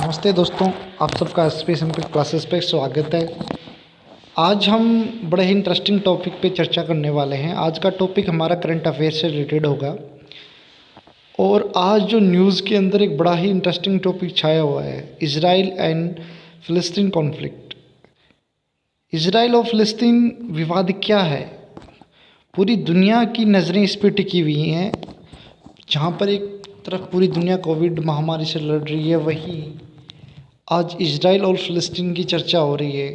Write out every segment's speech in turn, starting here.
नमस्ते दोस्तों, आप सबका स्पेस एम क्लासेस पे स्वागत है। आज हम बड़े ही इंटरेस्टिंग टॉपिक पे चर्चा करने वाले हैं। आज का टॉपिक हमारा करंट अफेयर से रिलेटेड होगा और आज जो न्यूज़ के अंदर एक बड़ा ही इंटरेस्टिंग टॉपिक छाया हुआ है, इजराइल एंड फ़िलिस्तीन कॉन्फ्लिक्ट। इजराइल और फ़िलिस्तीन विवाद क्या है? पूरी दुनिया की नज़रें इस पर टिकी हुई हैं। जहाँ पर एक तरफ पूरी दुनिया कोविड महामारी से लड़ रही है, वहीं आज इजराइल और फ़िलिस्तीन की चर्चा हो रही है,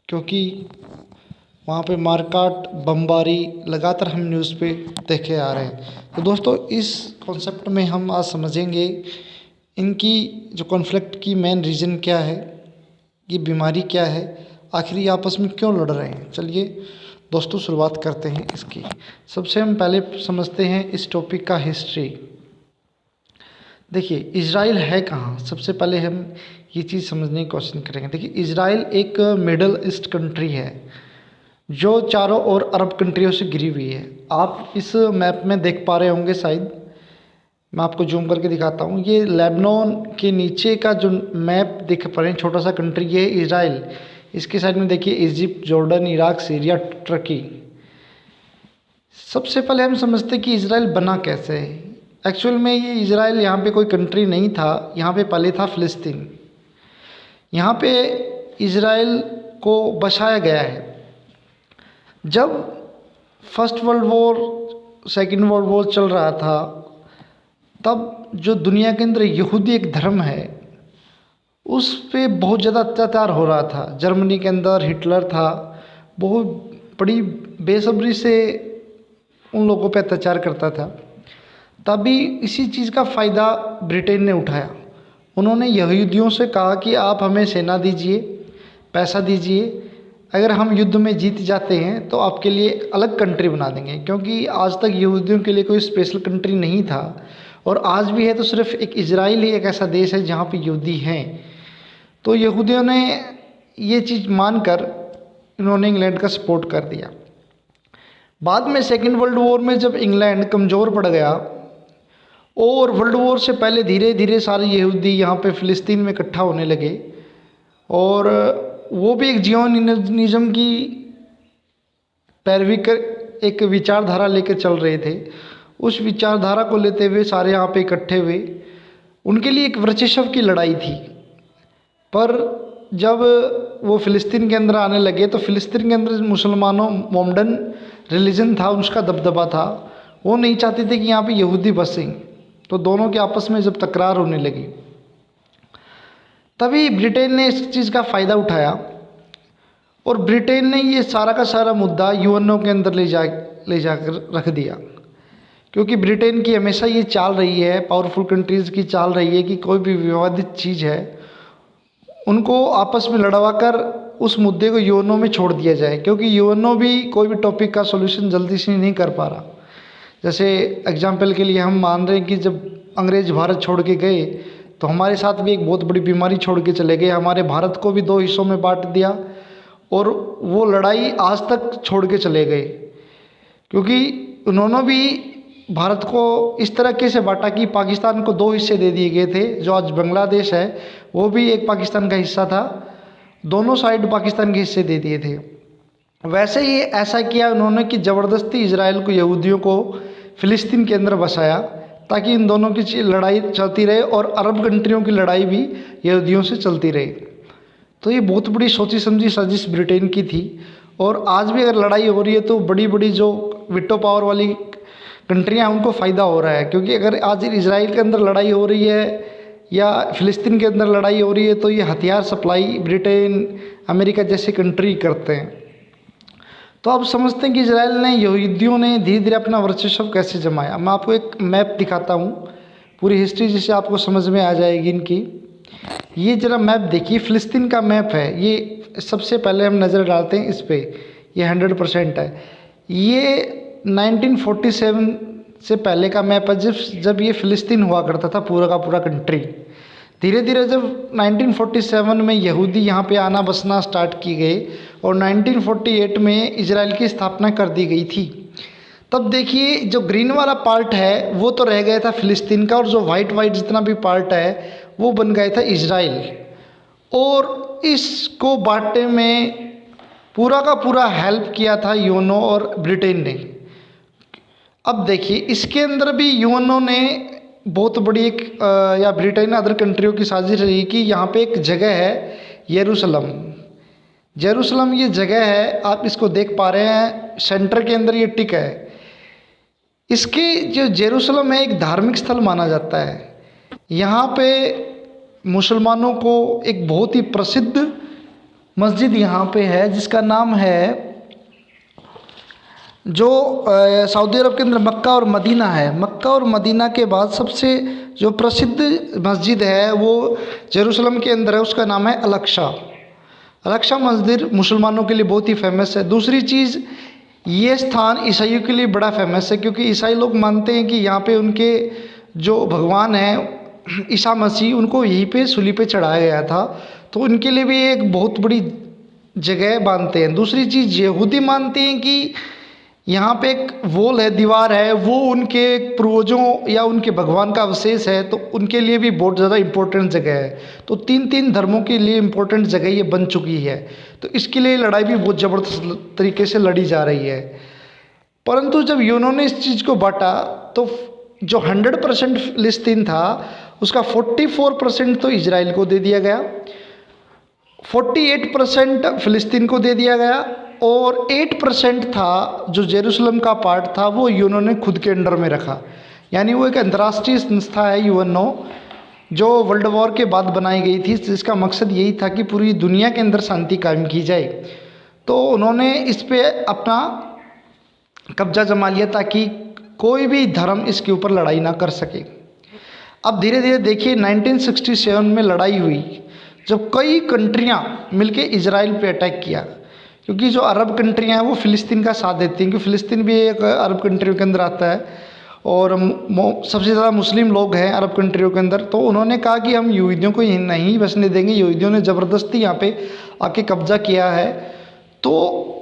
क्योंकि वहाँ पे मारकाट बमबारी लगातार हम न्यूज़ पे देखे आ रहे हैं। तो दोस्तों, इस कॉन्सेप्ट में हम आज समझेंगे इनकी जो कॉन्फ्लिक्ट की मेन रीज़न क्या है, ये बीमारी क्या है, आखिर ये आपस में क्यों लड़ रहे हैं। चलिए दोस्तों, शुरुआत करते हैं इसकी। सबसे हम पहले समझते हैं इस टॉपिक का हिस्ट्री। देखिए, इजराइल है कहाँ, सबसे पहले हम ये चीज़ समझने की कोशिश करेंगे। देखिए, इजराइल एक मिडल ईस्ट कंट्री है जो चारों ओर अरब कंट्रियों से घिरी हुई है। आप इस मैप में देख पा रहे होंगे, शायद मैं आपको जूम करके दिखाता हूँ। ये लेबनान के नीचे का जो मैप दिख पा रहे हैं, छोटा सा कंट्री, ये इजराइल। इसके साइड में देखिए Egypt, Jordan, Iraq, Syria, Turkey. सबसे पहले हम समझते कि इजराइल बना कैसे है। एक्चुअल में ये इजराइल यहाँ पे कोई कंट्री नहीं था, यहाँ पे पहले था फ़िलिस्तीन। यहाँ पे इजराइल को बसाया गया है। जब first world war, second world war चल रहा था, तब जो दुनिया के अंदर यहूदी एक धर्म है, उस पे बहुत ज़्यादा अत्याचार हो रहा था। जर्मनी के अंदर हिटलर था, बहुत बड़ी बेसब्री से उन लोगों पे अत्याचार करता था। तभी इसी चीज़ का फ़ायदा ब्रिटेन ने उठाया। उन्होंने यहूदियों से कहा कि आप हमें सेना दीजिए, पैसा दीजिए, अगर हम युद्ध में जीत जाते हैं तो आपके लिए एक अलग कंट्री बना देंगे। क्योंकि आज तक यहूदियों के लिए कोई स्पेशल कंट्री नहीं था, और आज भी है तो सिर्फ एक इजराइल ही एक ऐसा देश है जहाँ पे यहूदी हैं। तो यहूदियों ने ये चीज़ मानकर इन्होंने इंग्लैंड का सपोर्ट कर दिया। बाद में सेकेंड वर्ल्ड वॉर में जब इंग्लैंड कमज़ोर पड़ गया और वर्ल्ड वॉर से पहले धीरे धीरे सारे यहूदी यहाँ पे फ़िलिस्तीन में इकट्ठा होने लगे, और वो भी एक जियोनिज़्म की पैरवी कर एक विचारधारा लेकर चल रहे थे। उस विचारधारा को लेते हुए सारे यहाँ पे इकट्ठे हुए। उनके लिए एक वर्चस्व की लड़ाई थी। पर जब वो फ़िलिस्तीन के अंदर आने लगे तो फ़िलिस्तीन के अंदर मुसलमानों, मोमडन रिलीजन था, उसका दबदबा था। वो नहीं चाहते थे कि यहाँ पे यहूदी बसें। तो दोनों के आपस में जब तकरार होने लगी, तभी ब्रिटेन ने इस चीज़ का फ़ायदा उठाया और ब्रिटेन ने ये सारा का सारा मुद्दा यूएनओ के अंदर ले जाकर रख दिया। क्योंकि ब्रिटेन की हमेशा ये चाल रही है, पावरफुल कंट्रीज़ की चाल रही है कि कोई भी विवादित चीज़ है उनको आपस में लड़वा कर उस मुद्दे को यूएनओ में छोड़ दिया जाए। क्योंकि यूएनओ भी कोई भी टॉपिक का सॉल्यूशन जल्दी से नहीं कर पा रहा। जैसे एग्जाम्पल के लिए हम मान रहे हैं कि जब अंग्रेज़ भारत छोड़ के गए तो हमारे साथ भी एक बहुत बड़ी बीमारी छोड़ के चले गए। हमारे भारत को भी दो हिस्सों में बांट दिया, और वो लड़ाई आज तक छोड़ के चले गए। क्योंकि उन्होंने भी भारत को इस तरीके से बांटा कि पाकिस्तान को दो हिस्से दे दिए गए थे। जो आज बांग्लादेश है वो भी एक पाकिस्तान का हिस्सा था, दोनों साइड पाकिस्तान के हिस्से दे दिए थे। वैसे ही ऐसा किया उन्होंने कि ज़बरदस्ती इजराइल को, यहूदियों को फ़िलिस्तीन के अंदर बसाया, ताकि इन दोनों की लड़ाई चलती रहे और अरब कंट्रियों की लड़ाई भी यहूदियों से चलती रहे। तो ये बहुत बड़ी सोची समझी साजिश ब्रिटेन की थी। और आज भी अगर लड़ाई हो रही है तो बड़ी बड़ी जो विटो पावर वाली कंट्रियाँ उनको फ़ायदा हो रहा है। क्योंकि अगर आज इजराइल के अंदर लड़ाई हो रही है या फ़िलिस्तीन के अंदर लड़ाई हो रही है तो ये हथियार सप्लाई ब्रिटेन, अमेरिका जैसे कंट्री करते हैं। तो अब समझते हैं कि इजराइल ने, यहूदियों ने धीरे धीरे अपना वर्चस्व कैसे जमाया। मैं आपको एक मैप दिखाता हूँ, पूरी हिस्ट्री जिससे आपको समझ में आ जाएगी इनकी। ये जरा मैप देखिए, फ़िलिस्तीन का मैप है ये। सबसे पहले हम नज़र डालते हैं इस पे, ये 100% है। ये 1947 से पहले का मैप है, जब ये फ़िलिस्तीन हुआ करता था पूरा का पूरा कंट्री। धीरे धीरे जब 1947 में यहूदी यहाँ पे आना बसना स्टार्ट किए गए और 1948 में इजराइल की स्थापना कर दी गई थी, तब देखिए जो ग्रीन वाला पार्ट है वो तो रह गया था फ़िलिस्तीन का, और जो वाइट जितना भी पार्ट है वो बन गया था इजराइल, और इसको बांटने में पूरा का पूरा हेल्प किया था यूएनओ और ब्रिटेन ने। अब देखिए इसके अंदर भी यूएनओ ने बहुत बड़ी एक या ब्रिटेन अदर कंट्रियों की साजिश रही कि यहाँ पे एक जगह है यरूशलेम। जेरूशलम ये जगह है, आप इसको देख पा रहे हैं, सेंटर के अंदर ये टिक है। इसके जो जेरूशलम है एक धार्मिक स्थल माना जाता है। यहाँ पे मुसलमानों को एक बहुत ही प्रसिद्ध मस्जिद यहाँ पे है जिसका नाम है, जो सऊदी अरब के अंदर मक्का और मदीना है। मक्का और मदीना के बाद सबसे जो प्रसिद्ध मस्जिद है वो जेरूशलम के अंदर है, उसका नाम है अल-अक्सा। अल-अक्सा मस्जिद मुसलमानों के लिए बहुत ही फेमस है। दूसरी चीज़, ये स्थान ईसाइयों के लिए बड़ा फेमस है क्योंकि ईसाई लोग मानते हैं कि यहाँ पे उनके जो भगवान हैं ईसा मसीह, उनको यहीं पे सूली पे चढ़ाया गया था, तो उनके लिए भी एक बहुत बड़ी जगह मानते हैं। दूसरी चीज़, यहूदी मानते हैं कि यहाँ पे एक वॉल है, दीवार है, वो उनके पूर्वजों या उनके भगवान का अवशेष है, तो उनके लिए भी बहुत ज़्यादा इम्पोर्टेंट जगह है। तो तीन तीन धर्मों के लिए इम्पोर्टेंट जगह ये बन चुकी है, तो इसके लिए लड़ाई भी बहुत ज़बरदस्त तरीके से लड़ी जा रही है। परंतु जब यूएनओ ने इस चीज़ को बांटा तो जो 100% फिलिस्तीन था उसका 44% तो इजराइल को दे दिया गया, 48% फिलिस्तीन को दे दिया गया, और 8% था जो जेरूशलम का पार्ट था वो यूएनओ ने खुद के अंडर में रखा। यानी वो एक अंतर्राष्ट्रीय संस्था है यूएनओ, जो वर्ल्ड वॉर के बाद बनाई गई थी, जिसका मकसद यही था कि पूरी दुनिया के अंदर शांति कायम की जाए। तो उन्होंने इस पे अपना कब्जा जमा लिया ताकि कोई भी धर्म इसके ऊपर लड़ाई ना कर सके। अब धीरे धीरे देखिए 1967 में लड़ाई हुई जब कई कंट्रियां मिलके इजराइल पे अटैक किया, क्योंकि जो अरब कंट्रियां हैं वो फ़िलिस्तीन का साथ देती हैं, क्योंकि फ़िलिस्तीन भी एक अरब कंट्रियों के अंदर आता है और सबसे ज़्यादा मुस्लिम लोग हैं अरब कंट्रियों के अंदर। तो उन्होंने कहा कि हम यहूदियों को नहीं बसने देंगे, यहूदियों ने ज़बरदस्ती यहाँ पे आके कब्जा किया है। तो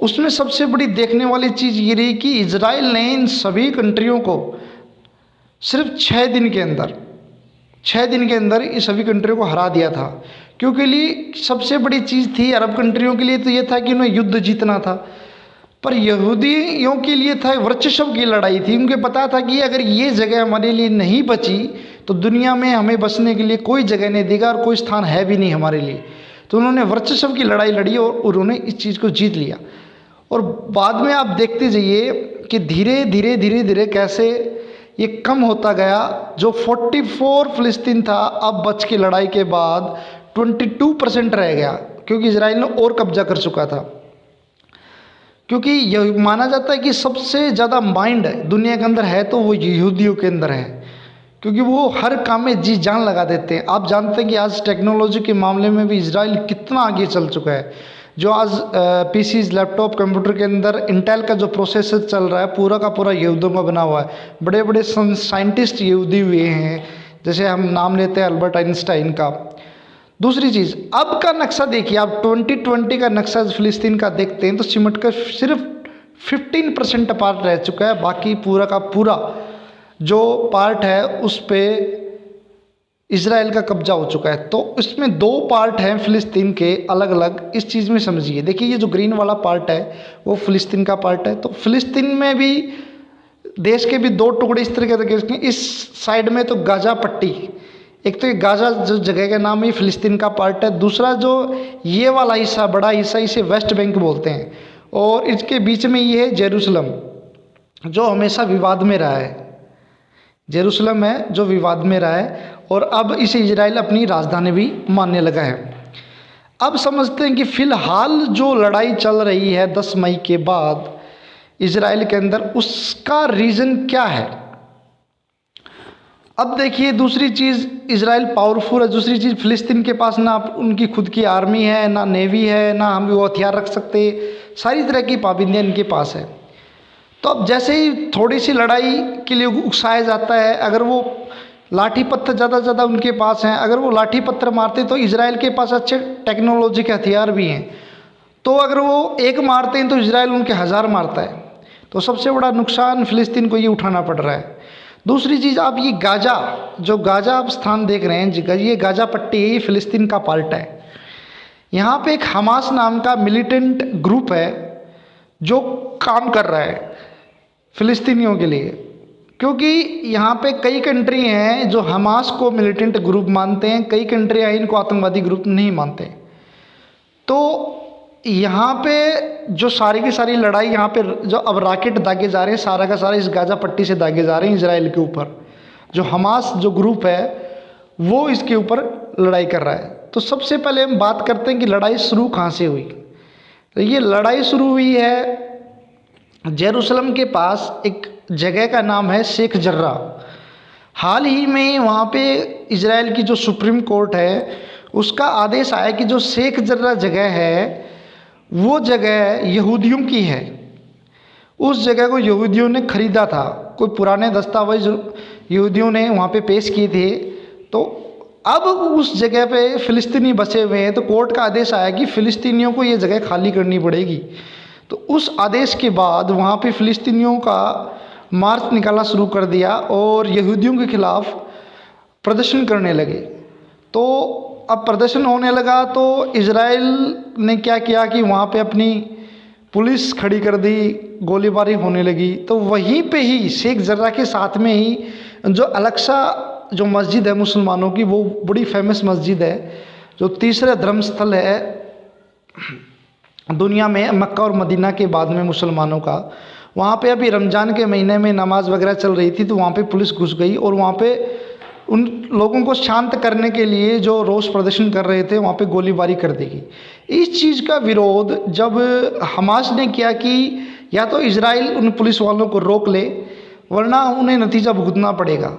उसमें सबसे बड़ी देखने वाली चीज़ ये रही कि इजराइल ने इन सभी कंट्रियों को सिर्फ 6 दिन के अंदर इस सभी कंट्रियों को हरा दिया था। क्योंकि लिए सबसे बड़ी चीज़ थी अरब कंट्रियों के लिए तो ये था कि उन्हें युद्ध जीतना था, पर यहूदियों के लिए था वर्चस्व की लड़ाई थी। उनको पता था कि अगर ये जगह हमारे लिए नहीं बची तो दुनिया में हमें बसने के लिए कोई जगह नहीं देगा और कोई स्थान है भी नहीं हमारे लिए। तो उन्होंने वर्चस्व की लड़ाई लड़ी और उन्होंने इस चीज़ को जीत लिया। और बाद में आप देखते जाइए कि धीरे धीरे कैसे ये कम होता गया। जो 44 फिलिस्तीन था अब बच के लड़ाई के बाद 22% रह गया, क्योंकि इजराइल ने और कब्जा कर चुका था। क्योंकि यह माना जाता है कि सबसे ज़्यादा माइंड दुनिया के अंदर है तो वो यहूदियों के अंदर है, क्योंकि वो हर काम में जी जान लगा देते हैं। आप जानते हैं कि आज टेक्नोलॉजी के मामले में भी इजराइल कितना आगे चल चुका है। जो आज पीसीज, लैपटॉप, कंप्यूटर के अंदर इंटेल का जो प्रोसेसर चल रहा है पूरा का पूरा यहूदियों का बना हुआ है। बड़े बड़े साइंटिस्ट यहूदी हुए हैं, जैसे हम नाम लेते हैं अल्बर्ट आइंस्टाइन का। दूसरी चीज़, अब का नक्शा देखिए आप, 2020 का नक्शा फिलिस्तीन का देखते हैं तो सिमट कर सिर्फ 15% पार्ट रह चुका है। बाकी पूरा का पूरा जो पार्ट है उस पर इजराइल का कब्जा हो चुका है। तो इसमें 2 पार्ट हैं फिलिस्तीन के अलग अलग, इस चीज़ में समझिए। देखिए ये जो ग्रीन वाला पार्ट है वो फिलिस्तीन का पार्ट है। तो फिलिस्तीन में भी देश के भी 2 टुकड़े इस तरीके के, इस साइड में तो गाजा पट्टी, एक तो ये गाजा जो जगह का नाम है फिलिस्तीन का पार्ट है। दूसरा जो ये वाला हिस्सा, बड़ा हिस्सा, इसे वेस्ट बैंक बोलते हैं। और इसके बीच में ये है जेरूशलम, जो हमेशा विवाद में रहा है। जेरूशलम है जो विवाद में रहा है और अब इसे इजराइल अपनी राजधानी भी मानने लगा है। अब समझते हैं कि फ़िलहाल जो लड़ाई चल रही है 10 मई के बाद इजराइल के अंदर, उसका रीज़न क्या है। अब देखिए दूसरी चीज़, इजराइल पावरफुल है। दूसरी चीज़, फ़िलिस्तीन के पास ना उनकी खुद की आर्मी है, ना नेवी है, ना हम वो हथियार रख सकते, सारी तरह की पाबंदियाँ इनके पास है। तो अब जैसे ही थोड़ी सी लड़ाई के लिए उकसाया जाता है, अगर वो लाठी पत्थर ज़्यादा से ज़्यादा उनके पास हैं, अगर वो लाठी पत्थर मारते तो इजराइल के पास अच्छे टेक्नोलॉजी के हथियार भी हैं। तो अगर वो एक मारते हैं तो इजराइल उनके 1000 मारता है। तो सबसे बड़ा नुकसान फ़िलिस्तीन को ये उठाना पड़ रहा है। दूसरी चीज़, आप ये गाज़ा, जो गाज़ा आप स्थान देख रहे हैं, ये गाज़ा पट्टी है, ये फ़िलिस्तीन का पार्ट है। यहाँ पे एक हमास नाम का मिलिटेंट ग्रुप है जो काम कर रहा है फ़िलिस्तीनियों के लिए, क्योंकि यहाँ पे कई कंट्री हैं जो हमास को मिलिटेंट ग्रुप मानते हैं, कई कंट्री हैं इनको आतंकवादी ग्रुप नहीं मानते। तो यहाँ पे जो सारी की सारी लड़ाई, यहाँ पे जो अब रॉकेट दागे जा रहे हैं, सारा का सारा इस गाज़ा पट्टी से दागे जा रहे हैं इजराइल के ऊपर। जो हमास जो ग्रुप है वो इसके ऊपर लड़ाई कर रहा है। तो सबसे पहले हम बात करते हैं कि लड़ाई शुरू कहाँ से हुई। तो ये लड़ाई शुरू हुई है जेरूसलम के पास एक जगह का नाम है शेख जर्रा। हाल ही में वहाँ पे इजराइल की जो सुप्रीम कोर्ट है उसका आदेश आया कि जो शेख जर्रा जगह है वो जगह यहूदियों की है। उस जगह को यहूदियों ने ख़रीदा था, कोई पुराने दस्तावेज यहूदियों ने वहाँ पे पेश किए थे। तो अब उस जगह पे फ़िलिस्तीनी बसे हुए हैं, तो कोर्ट का आदेश आया कि फ़िलिस्तीनियों को ये जगह खाली करनी पड़ेगी। तो उस आदेश के बाद वहाँ पे फ़िलिस्तीनियों का मार्च निकालना शुरू कर दिया और यहूदियों के ख़िलाफ़ प्रदर्शन करने लगे। तो अब प्रदर्शन होने लगा तो इजराइल ने क्या किया कि वहाँ पे अपनी पुलिस खड़ी कर दी, गोलीबारी होने लगी। तो वहीं पे ही शेख जर्रा के साथ में ही जो अलक्सा जो मस्जिद है मुसलमानों की, वो बड़ी फेमस मस्जिद है, जो तीसरा धर्मस्थल है दुनिया में मक्का और मदीना के बाद में मुसलमानों का। वहाँ पे अभी रमज़ान के महीने में नमाज वगैरह चल रही थी, तो वहाँ पे पुलिस घुस गई और वहाँ पे उन लोगों को शांत करने के लिए जो रोष प्रदर्शन कर रहे थे वहाँ पे गोलीबारी कर दी गई। इस चीज़ का विरोध जब हमास ने किया कि या तो इजराइल उन पुलिस वालों को रोक ले वरना उन्हें नतीजा भुगतना पड़ेगा,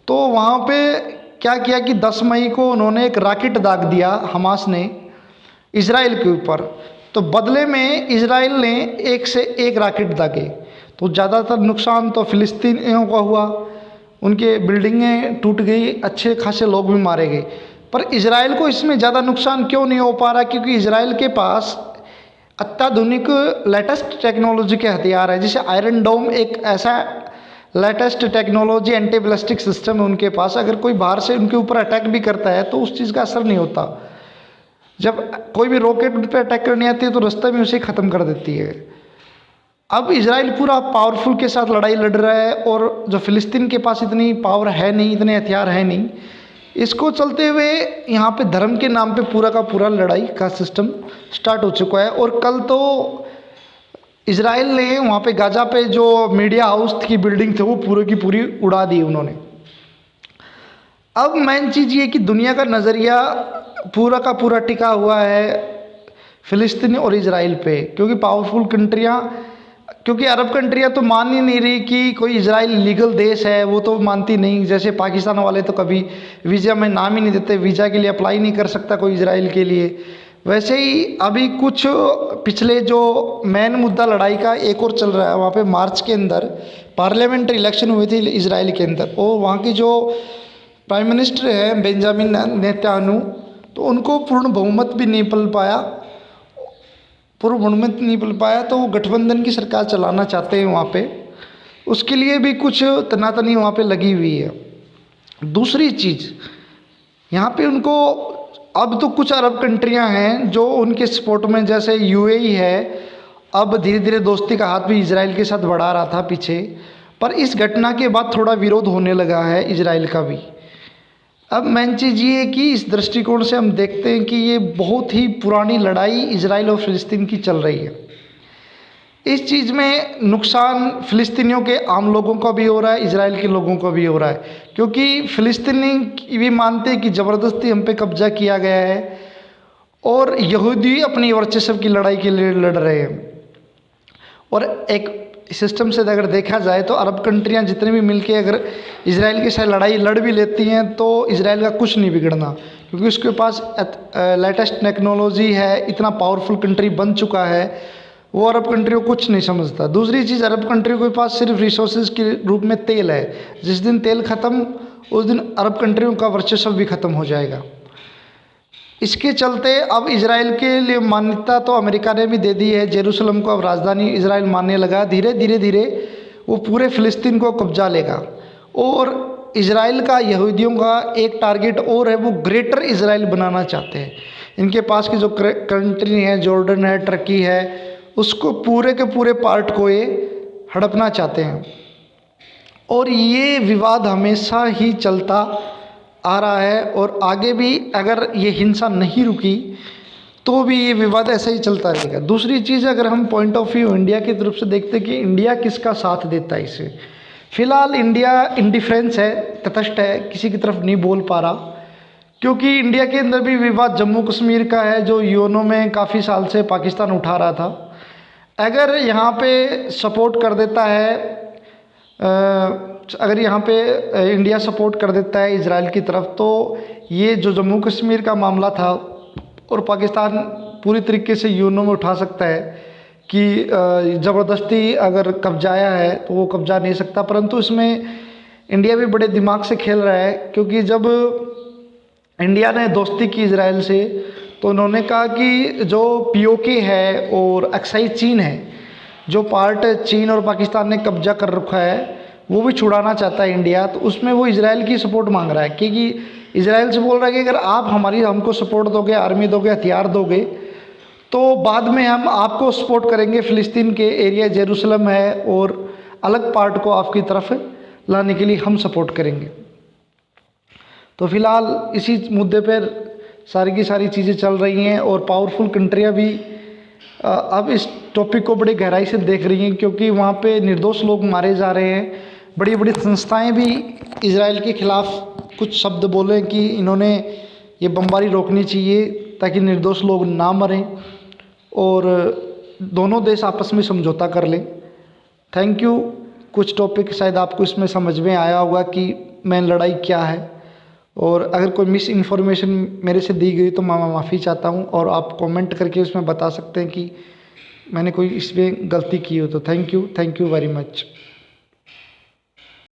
तो वहाँ पे क्या किया कि 10 मई को उन्होंने एक रॉकेट दाग दिया हमास ने इजराइल के ऊपर। तो बदले में इजराइल ने एक से एक रॉकेट दागे। तो ज़्यादातर नुकसान तो फ़िलिस्तीनियों का हुआ, उनके बिल्डिंगें टूट गई, अच्छे खासे लोग भी मारे गए। पर इजराइल को इसमें ज़्यादा नुकसान क्यों नहीं हो पा रहा? क्योंकि इजराइल के पास अत्याधुनिक लेटेस्ट टेक्नोलॉजी के हथियार है, जैसे आयरन डोम एक ऐसा latest technology anti ballistic system है उनके पास। अगर कोई बाहर से उनके ऊपर अटैक भी करता है तो उस चीज़ का असर नहीं होता। जब कोई भी रॉकेट उन पर अटैक करनी आती है तो रास्ते में उसे ख़त्म कर देती है। अब इजराइल पूरा पावरफुल के साथ लड़ाई लड़ रहा है और जो फ़िलिस्तीन के पास इतनी पावर है नहीं, इतने हथियार है नहीं। इसको चलते हुए यहाँ पे धर्म के नाम पे पूरा का पूरा लड़ाई का सिस्टम स्टार्ट हो चुका है। और कल तो इजराइल ने वहाँ पे गाज़ा पे जो मीडिया हाउस की बिल्डिंग थी वो पूरी की पूरी उड़ा दी उन्होंने। अब मेन चीज़ ये कि दुनिया का नज़रिया पूरा का पूरा टिका हुआ है फ़िलिस्तीन और इजराइल पे, क्योंकि पावरफुल कंट्रियाँ, क्योंकि अरब कंट्रियाँ तो मान ही नहीं रही कि कोई इजराइल लीगल देश है, वो तो मानती नहीं। जैसे पाकिस्तान वाले तो कभी वीज़ा में नाम ही नहीं देते, वीज़ा के लिए अप्लाई नहीं कर सकता कोई इजराइल के लिए। वैसे ही अभी कुछ पिछले जो मेन मुद्दा लड़ाई का एक और चल रहा है, वहाँ पे मार्च के अंदर पार्लियामेंट्री इलेक्शन हुए थे इजराइल के अंदर, और वहाँ की जो प्राइम मिनिस्टर हैं बेंजामिन नेतन्याहू, तो उनको पूर्ण बहुमत भी नहीं मिल पाया, तो वो गठबंधन की सरकार चलाना चाहते हैं वहाँ पे। उसके लिए भी कुछ तनातनी वहाँ पे लगी हुई है। दूसरी चीज़ यहाँ पे उनको अब तो कुछ अरब कंट्रियाँ हैं जो उनके सपोर्ट में, जैसे यूएई है, अब धीरे धीरे दोस्ती का हाथ भी इजराइल के साथ बढ़ा रहा था पीछे, पर इस घटना के बाद थोड़ा विरोध होने लगा है इजराइल का भी। अब मेन चीज़ ये है कि इस दृष्टिकोण से हम देखते हैं कि ये बहुत ही पुरानी लड़ाई इजराइल और फ़िलिस्तीन की चल रही है। इस चीज़ में नुकसान फ़िलिस्तीनियों के आम लोगों का भी हो रहा है, इजराइल के लोगों का भी हो रहा है, क्योंकि फ़िलिस्तीनी भी मानते हैं कि ज़बरदस्ती हम पे कब्जा किया गया है और यहूदी अपनी वर्चस्व की लड़ाई के लिए लड़ रहे हैं। और एक सिस्टम से अगर देखा जाए तो अरब कंट्रियां जितने भी मिलके अगर इजराइल के साथ लड़ाई लड़ भी लेती हैं तो इजराइल का कुछ नहीं बिगड़ना, क्योंकि उसके पास लेटेस्ट टेक्नोलॉजी है, इतना पावरफुल कंट्री बन चुका है, वो अरब कंट्री को कुछ नहीं समझता। दूसरी चीज़, अरब कंट्री के पास सिर्फ रिसोर्सेज के रूप में तेल है, जिस दिन तेल ख़त्म उस दिन अरब कंट्रियों का वर्चस्व भी ख़त्म हो जाएगा। इसके चलते अब इजराइल के लिए मान्यता तो अमेरिका ने भी दे दी है, जेरूसलम को अब राजधानी इजराइल मानने लगा। धीरे धीरे वो पूरे फ़िलिस्तीन को कब्जा लेगा और इज़राइल का, यहूदियों का एक टारगेट और है, वो ग्रेटर इज़राइल बनाना चाहते हैं। इनके पास की जो कंट्री है, जॉर्डन है, टर्की है, उसको पूरे के पूरे पार्ट को ये हड़पना चाहते हैं। और ये विवाद हमेशा ही चलता आ रहा है और आगे भी अगर ये हिंसा नहीं रुकी तो भी ये विवाद ऐसा ही चलता रहेगा। दूसरी चीज़, अगर हम पॉइंट ऑफ व्यू इंडिया की तरफ से देखते हैं कि इंडिया किसका साथ देता है इसे, फ़िलहाल इंडिया इंडिफरेंस है, तटस्थ है, किसी की तरफ नहीं बोल पा रहा, क्योंकि इंडिया के अंदर भी विवाद जम्मू कश्मीर का है जो यूएनओ में काफ़ी साल से पाकिस्तान उठा रहा था। अगर यहाँ पे सपोर्ट कर देता है, अगर यहाँ पे इंडिया सपोर्ट कर देता है इज़राइल की तरफ, तो ये जो जम्मू कश्मीर का मामला था और पाकिस्तान पूरी तरीके से यूएनओ में उठा सकता है कि ज़बरदस्ती अगर कब्जाया है तो वो कब्जा नहीं सकता। परंतु इसमें इंडिया भी बड़े दिमाग से खेल रहा है, क्योंकि जब इंडिया ने दोस्ती की इज़राइल से तो उन्होंने कहा कि जो पीओके है और अक्साई चीन है, जो पार्ट चीन और पाकिस्तान ने कब्जा कर रखा है, वो भी छुड़ाना चाहता है इंडिया। तो उसमें वो इज़राइल की सपोर्ट मांग रहा है, क्योंकि इज़राइल से बोल रहा है कि अगर आप हमको सपोर्ट दोगे, आर्मी दोगे, हथियार दोगे, तो बाद में हम आपको सपोर्ट करेंगे, फ़िलिस्तीन के एरिया जेरूसलम है और अलग पार्ट को आपकी तरफ लाने के लिए हम सपोर्ट करेंगे। तो फ़िलहाल इसी मुद्दे पर सारी की सारी चीज़ें चल रही हैं और पावरफुल कंट्रियाँ भी अब इस टॉपिक को बड़ी गहराई से देख रही हैं, क्योंकि वहाँ पे निर्दोष लोग मारे जा रहे हैं। बड़ी बड़ी संस्थाएं भी इज़राइल के ख़िलाफ़ कुछ शब्द बोलें कि इन्होंने ये बमबारी रोकनी चाहिए ताकि निर्दोष लोग ना मरें और दोनों देश आपस में समझौता कर लें। Thank you. कुछ टॉपिक शायद आपको इसमें समझ में आया होगा कि मेन लड़ाई क्या है, और अगर कोई मिस इन्फॉर्मेशन मेरे से दी गई तो मैं माफ़ी चाहता हूँ, और आप कमेंट करके उसमें बता सकते हैं कि मैंने कोई इसमें गलती की हो तो। Thank you very much.